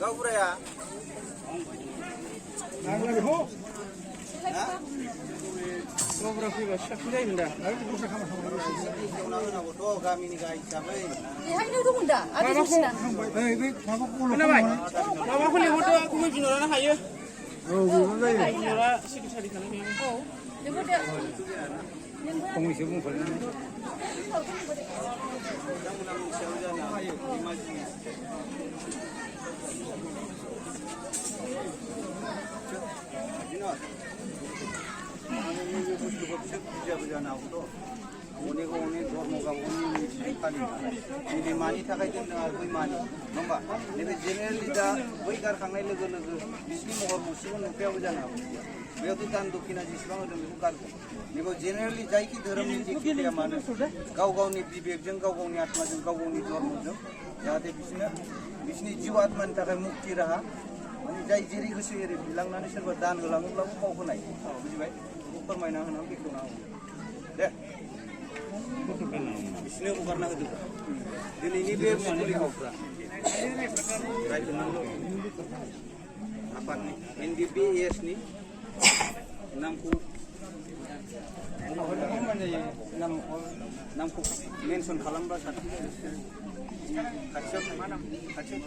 गावबुराया गावबुरा फैबा साबसिन जायोमोन दा बेखेवना होनांगौथ' गामिनि गाहाय हिसाबै बेहायनो दंमोन दा खोनाबाय माबाखौ लिंहरदो गुबै बिनावनो हायो औ बेबो जायो बिनावा सेक्रेटारि खालामनो औ लिंहरदो फंनैसो बुंफोरनो अनेक धर्म गावनि फालियो मानि थाखाय दोनदों आरो बै मानि नङा होमबा नैबे जेनेरेलि दा बै गारखांनाय लोगो लोगो बिसिनि महर मुस्रिखौ नुफेराबो जानो हागौ बेयावथ' दान दक्षिणा जेसेबां होदों बेखौ गारगोन नैबे जेनेरेलि जायखि धोरोमनि जेखि जाया मानो गाव गावनि बिबेकजों गाव गावनि आत्माजों गाव गावनि धर्मजों जाहाथे बिसिनि जिउ आत्मानि थाखाय मुक्ति राहा माने जाय जेरै गोसो एरै बिलांनानै सोरबा दान होलाङोब्लाबो मावहोनाय बुजिबाय बेखौ फोरमायना होनानै बेखेवना होगोन दे बिसोरनो हगारना होदों दिनैनि बे फरायसाफ्रा आफादनि NDFB नि नामखौ मेनसन खालामबा साबसिन खाथियाव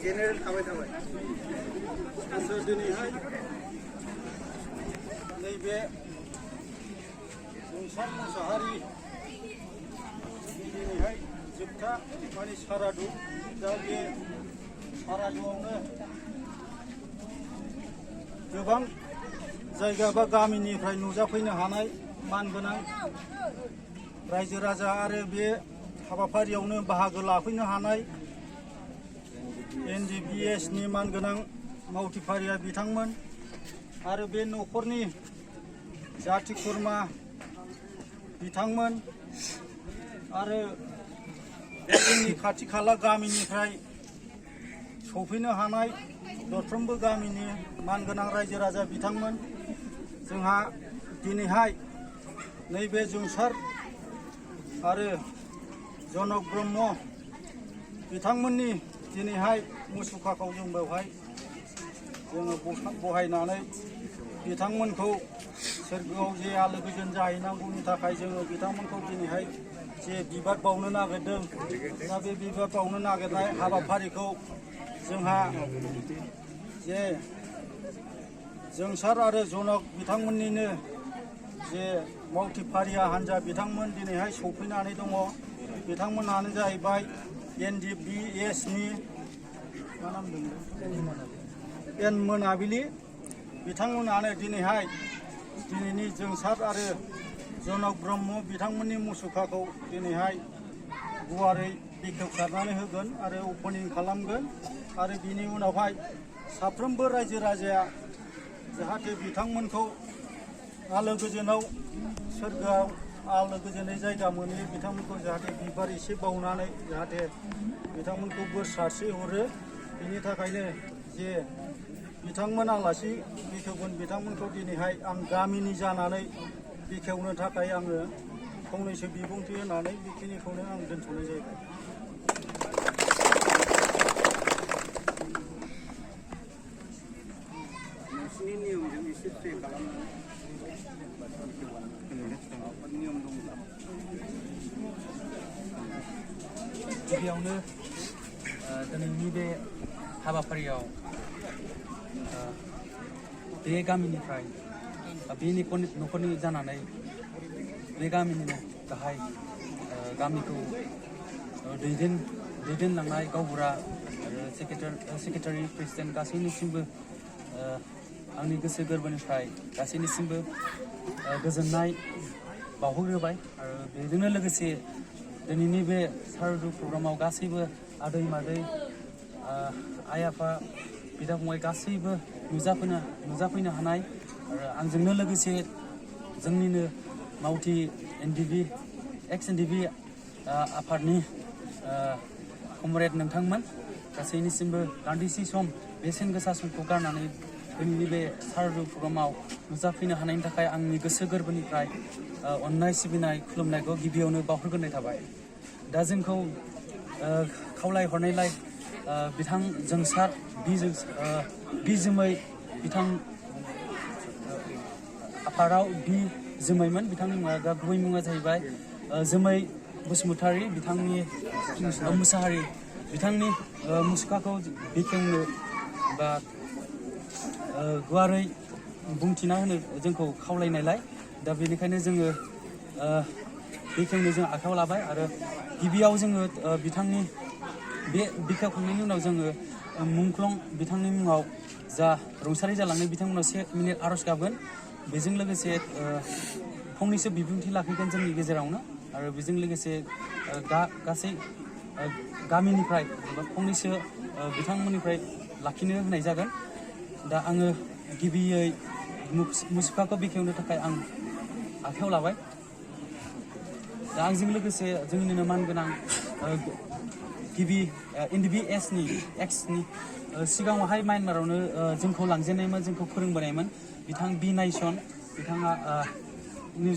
जेनेरेल थाबाय दिनैहाय नैबे जंसार मुसाहारि दिनैहाय जोबथा माने सारादु दा बे सारादुआवनो गोबां जायगा बा गामिनिफ्राय नुजाफैनो हानाय मानगोनां रायजो राजा आरो बे हाबाफारियावनो बाहागो लाफैनो हानाय NDFB नि मानगोनां मावथिफारिया बिथांमोन आरो बे न'खरनि जाथि खुरमा बिथांमोन आरो जोंनि खाथि खाला गामिनिफ्राय सफैनो हानाय दरफ्रोमबो गामिनि मानगोनां रायजो राजा बिथांमोन जोंहा दिनैहाय नैबे जंसार आरो जनक ब्रह्म बिथांमोननि दिनैहाय मुसुखाखौ जों बेवहाय जोङो बहायनानै बिथांमोनखौ सोरगोआव जे आलो गोजोन जाहैनांगौनि थाखाय जोङो बिथांमोनखौ दिनैहाय जे बिबार बावनो नागिरदों दा बे बिबार बावनो नागिरनाय हाबाफारिखौ जोंहा जे जंसार आरो जनक बिथांमोननिनो जे मावथिफारिया हान्जा बिथांमोन दिनैहाय सफैनानै दङ बिथांमोनानो जाहैबाय NDFB नि मा नाम दं मोनाबिलि बिथांमोनानो दिनैहाय दिनैनि जंसार आरो जनक ब्रह्म बिथांमोननि मुसुखाखौ दिनैहाय गुवारै बेखेवसारनानै होगोन आरो अपेनिं खालामगोन आरो बिनि उनावहाय साफ्रोमबो रायजो राजाया जाहाथे बिथांमोनखौ आलो गोजोनाव सोरगोआव आलो गोजोनै जायगा मोनहैयो बिथांमोनखौ जाहाथे बिबार एसे बावनानै जाहाथे बिथांमोनखौ बोर सारस्रि हरो बिनि थाखायनो जे बिथांमोन आलासि बेखेवगोन बिथांमोनखौ दिनैहाय आं गामिनि जानानै बेखेवनो थाखाय आङो फंनैसो बिबुंथि होनानै बेखिनिखौनो आं दोनथ'नाय जाबाय। नोंसिनि नियमजों एसे प्रे खालामनानै नियम दंब्ला गिबियावनो दिनैनि बे हाबाफारियाव बे गामिनिफ्राय बे न'खरनि जानानै बे गामिनिनो गाहाय गामिखौ दैदेनलांनाय गावबुरा आरो सेक्रेटारि प्रेसिडेन्ट गासैनिसिमबो आंनि गोसो गोरबोनिफ्राय गासैनिसिमबो गोजोननाय बावहरग्रोबाय आरो बेजोंनो लोगोसे दिनैनि बे सारादु प्रग्रामाव गासैबो आदै मादै आइ आफा बिदा फंबाय गासैबो नुजाफैनो हानाय आरो आंजोंनो लोगोसे जोंनिनो मावथि NDFB एक्स एनडिएफबि आफादनि कमरेड नोंथांमोन गासैनिसिमबो दान्दिसे सम बेसेन गोसा समखौ गारनानै दिनैनि बे सारादु प्रग्रामाव नुजाफैनो हानायनि थाखाय आंनि गोसो गोरबोनिफ्राय अननाय सिबिनाय खुलुमनायखौ गिबियावनो बावहरग्रोनाय थाबाय। दा जोंखौ खावलायहरनायलाय बिथां जंसार बिजोमै बिथां आफादाव बि जोमैमोन बिथांनि मुङा गुबै मुङा जाहैबाय जोमै बसुमतारी बिथांनि mwshahary बिथांनि मुसुखाखौ बेखेवनो बा गुवारै बुंथिना होनो जोंखौ खावलायनायलाय दा बेनिखायनो जोङो बेखेवनो जों आखायाव लाबाय आरो गिबियाव जोङो बिथांनि बे बेखेवखांनायनि उनाव जोङो मुंख्लं बिथांनि मुङाव जा रुंसारि जालांनाय बिथांमोनाव 1 मिनिट आरज गाबगोन। बेजों लोगोसे फंनैसो बिबुंथि लाखिगोन जोंनि गेजेरावनो आरो बेजों लोगोसे गासै गामिनिफ्राय फंनैसो बिथांमोननिफ्राय लाखिनो होनाय जागोन। दा आङो गिबियै मुसुखाखौ बेखेवनो थाखाय आं आखायाव लाबाय। दा आंजों लोगोसे जोंनिनो मानगोनां गिबि NDFB एक्सनि सिगाङावहाय म्यानमारावनो जोंखौ लांजेननायमोन जोंखौ फोरोंबोनायमोन बिथां बि नायसन बिथाङा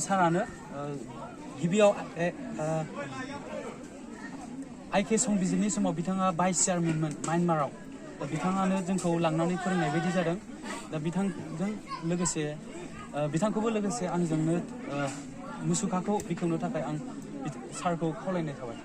सारानो गिबियाव आइके संबिजिरनि समाव बिथाङा भाइस चेयारमेनमोन म्यानमाराव। दा बिथाङानो जोंखौ लांनानै फोरोंनाय बायदि जादों। दा बिथांजों लोगोसे बिथांखौबो लोगोसे आंजोंनो मुसुखाखौ बेखेवनो थाखाय आं सारखौ खावलायनाय थाबाय।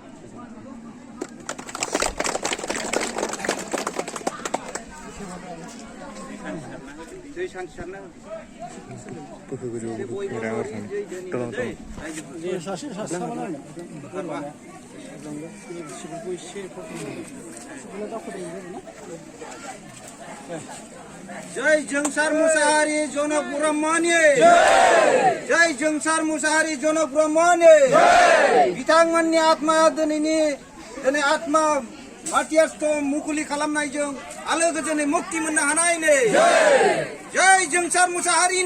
जय जंसार mwshahary जनक ब्रह्मनि जय जंसार mwshahary जनक ब्रह्मनि बिथांमोननि आत्माया दिनै आत्मा माटियासखौ मुकुलि खालामनायजों आलो गोजोनै मुक्ति मोननो हानायनि जय जंसार mwshahary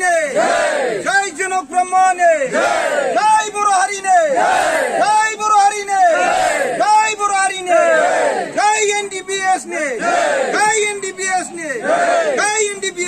जय जनक ब्रह्मनि जय बर' हारिनि जय बर' हारिनि जय बर' हारिनि जय NDFB जय NDFB जय NDFB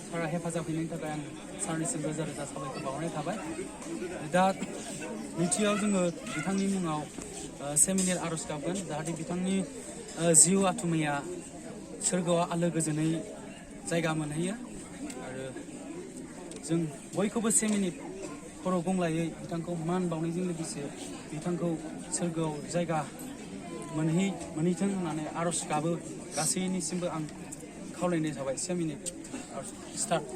सारा हेफाजाब होनायनि थाखाय आं सारनिसिम रोजा रोजा साबायखर बावहरनाय थाबाय। दा नैथियाव जोङो बिथांनि मुङाव 1 मिनिट आरज गाबगोन जाहाथे बिथांनि जिउ आत्माया सोरगोआव आलो गोजोनै जायगा मोनहैयो आरो जों बयखौबो 1 मिनिट खर' गंग्लायै बिथांखौ मान बावनायजों लोगोसे बिथांखौ सोरगोआव जायगा मोनहैथों होननानै आरज गाबो गासैनिसिमबो आं खावलायनाय जाबाय। 1 मिनिट स्टार्ट।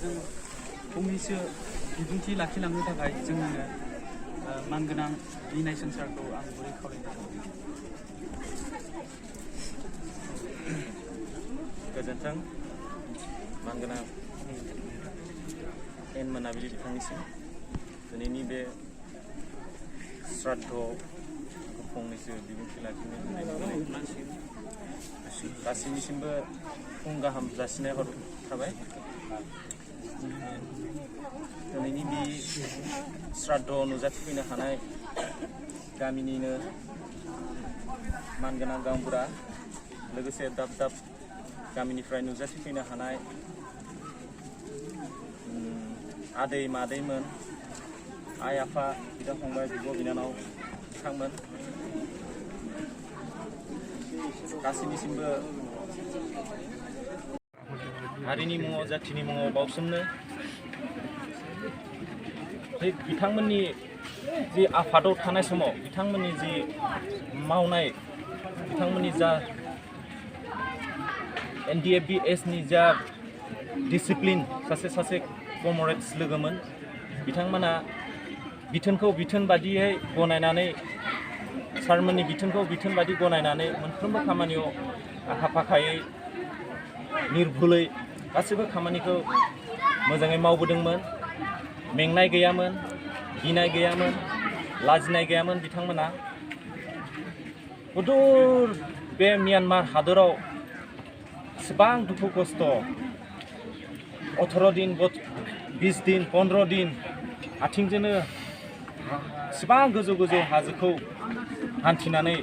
जों फंनैसो बिबुंथि लाखिलांनो थाखाय जोंनो मानगोनां बिनाय संसारखौ आं गुरै खावलायनाय गोजोन्थों मानगोनां एन मोनाबिलि बिथांनिसिम दिनैनि बे श्राद्धआव फंनैसो बिबुंथि लाखिनो होनायनि गासैनिसिमबो फुं गाहाम जासिनाय थाबाय। दिनैनि बे श्राद्धआव नुजाथिफैनो हानाय गामिनिनो मानगोनां गांबुरा लोगोसे दाब दाब गामिनिफ्राय नुजाथिफैनो हानाय आदै मादैमोन, आइ आफा, बिदा फंबाय, बिब' बिनानाव बिथांमोन गासैनिसिमबो हारिनि मुङाव जाथिनि मुङाव बावसोमनो बिथांमोननि जि आफादाव थानाय समाव बिथांमोननि जि मावनाय बिथांमोननि जा NDFB नि जा डिसिप्लिन सासे कमरेड्स लोगोमोन बिथांमोना बिथोनखौ बिथोन बादियै गनायनानै सारमोननि बिथोनखौ बिथोन बादि गनायनानै मोनफ्रोमबो खामानियाव आखा फाखायै निर्भुलै गासैबो खामानिखौ मोजाङै मावबोदोंमोन। मेंनाय गैयामोन, गिनाय गैयामोन, लाजिनाय गैयामोन। बिथांमोना सुदुर बे म्यानमार हादराव एसेबां दुखु खस्थ 18 दिन 20 दिन 15 दिन आथिंजोंनो एसेबां गोजौ गोजौ हाजोखौ हान्थिनानै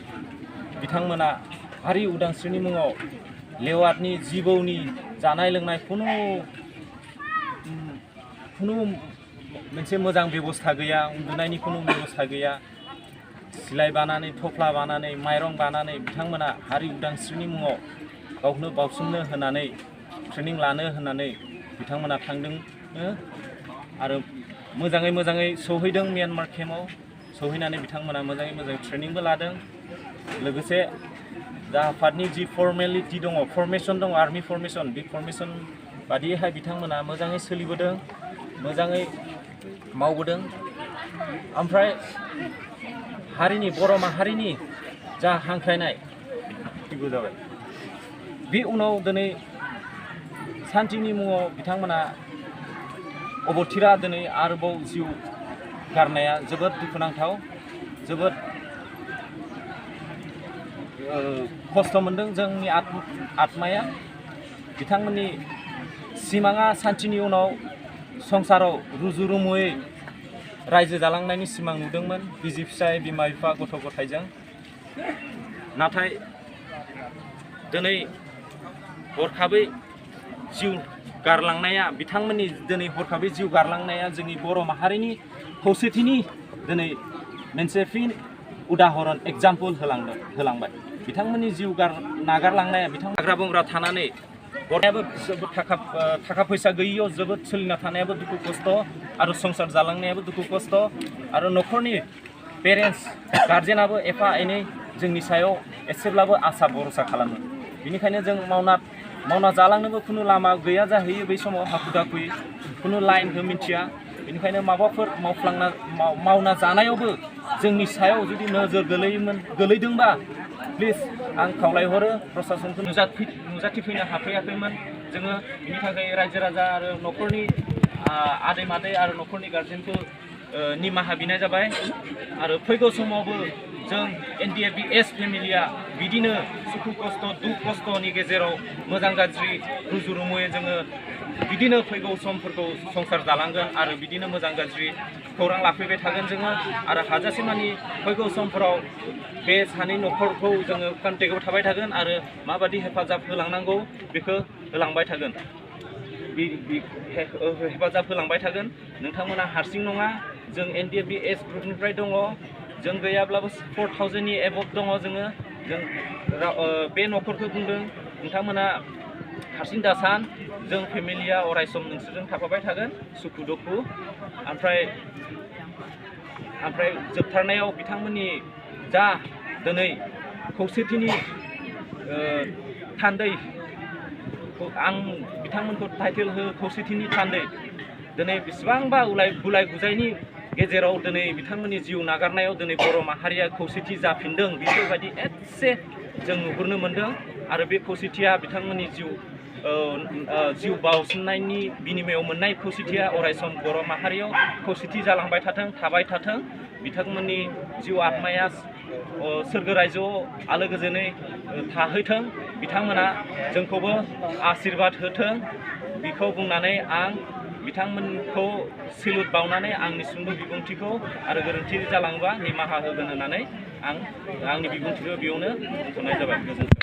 बिथांमोना हारि उदांस्रिनि मुङाव लेवादनि जिबौनि जानाय लोंनाय खुनु मोनसे मोजां बेबस्था गैया, उन्दुनायनि खुनु बेबस्था गैया, सिलाय बानानै थफ्ला बानानै माइरं बानानै बिथांमोना हारि उदांस्रिनि मुङाव गावनो बावसोमनो होनानै ट्रेनिं लानो होननानै बिथांमोना थांदों आरो मोजाङै सौहैदों म्यानमार केम्पआव। सौहैनानै बिथांमोना मोजाङै ट्रेनिंबो लादों। लोगोसे जा आफादनि जि फर्मेलिटि दङ, फर्मेसन दङ, आर्मि फर्मेसन, बे फर्मेसन बादियैहाय बिथांमोना मोजाङै सोलिबोदों, मोजाङै मावबोदों। ओमफ्राय हारिनि बर' माहारिनि जा हांख्रायनाय जाबाय बे उनाव दिनै सान्थिनि मुङाव बिथांमोना अबथिरा दिनै आरोबाव जिउ गारनाया जोबोद दुखुनांथाव, जोबोद खस्थ' मोनदों जोंनि आत्माया। बिथांमोननि सिमाङा सान्थिनि उनाव संसाराव रुजु रुमुयै रायजो जालांनायनि सिमां नुदोंमोन बिसि फिसाय, बिमा बिफा, गथ' गथायजों। नाथाय दिनै हरखाबै जिउ गारलांनाया बिथांमोननि दिनै हरखाबै जिउ गारलांनाया जोंनि बर' माहारिनि खौसेथिनि दिनै मोनसे फिन उदाहरन एग्जाम्पल होलांबाय। बिथांमोननि जिउ नागारलांनाया बिथां हाग्रा बंग्रा थानानै गथायाबो थाखा फैसा गैयियाव जोबोद सोलिना थानायाबो दुखु खस्थ आरो संसार जालांनायाबो दुखु खस्थ आरो न'खरनि पेरेन्टस गार्जेनाबो एफा एनै जोंनि सायाव एसेब्लाबो आसा भरसा खालामो। बेनिखायनो जों मावना जालांनोबो खुनु लामा गैया जाहैयो। बै समाव हाखु दाखुयै खुनु लाइनखौ मिथिया। बेनिखायनो माबाफोर मावना जानायावबो जोंनि सायाव जुदि नोजोर गोलैदोंबा प्लिज आं खावलायहरो प्रशासनखौ नुजाथिफैनो हाफैयाखैमोन। जोङो बिनि थाखाय रायजो राजा आरो न'खरनि आदै मादै आरो न'खरनि गार्जेनखौ निमाहा बिनाय जाबाय। आरो फैगौ समावबो जों NDFB फेमिलिया बिदिनो सुखु खस्थ दुख खस्थनि गेजेराव मोजां गाज्रि रुजु रुमुयै जोङो बिदिनो फैगौ समफोरखौ संसार जालांगोन आरो बिदिनो मोजां गाज्रि खौरां लाफैबाय थागोन जोङो। आरो हाजासे मानि फैगौ समफोराव बे सानै न'खरखौ जोङो कन्टेक्टआव थाबाय थागोन आरो माबादि हेफाजाब होलांनांगौ बेखौ होलांबाय थागोन। हेफाजाब होलांबाय थागोन। नोंथांमोना हारसिं नङा, जों NDFB ग्रुपनिफ्राय दङ। जों गैयाब्लाबो 4000नि एबभ दङ। जों बे न'खरखौ बुंदों नोंथांमोना हारसिं दासान, जों फेमिलिया अरायसम नोंसोरजों थाफाबाय थागोन सुखु दुखु। ओमफ्राय जोबथारनायाव बिथांमोननि जा दिनै खौसेथिनि थान्दै आं बिथांमोनखौ टाइटेल हो खौसेथिनि थान्दै दिनै बेसेबांबा बुलाय बुजायनि गेजेराव दिनै बिथांमोननि जिउ नागारनायाव दिनै बर' माहारिया खौसेथि जाफिनदों बेफोरबायदि एसे जों नुहुरनो मोन्दों आरो बे खौसेथिया बिथांमोननि जिउ बाउसोमनायनि बिनिमयाव मोननाय खौसेथिया अरायसम बर' माहारियाव खौसेथि जालांबाय थाथों थाबाय थाथों बिथांमोननि जिउ आत्माया सोरगो रायजोआव आलो गोजोनै थाहैथों बिथांमोना जोंखौबो आशीर्बाद होथों बेखौ बुंनानै आं बिथांमोनखौ सेलुट बावनानै आंनि सुंद' बिबुंथिखौ आरो गोरोन्थि जालाङोबा निमाहा होगोन होननानै आं आंनि बिबुंथिखौ बेयावनो दोनथ'नाय जाबाय। गोजोन्थों।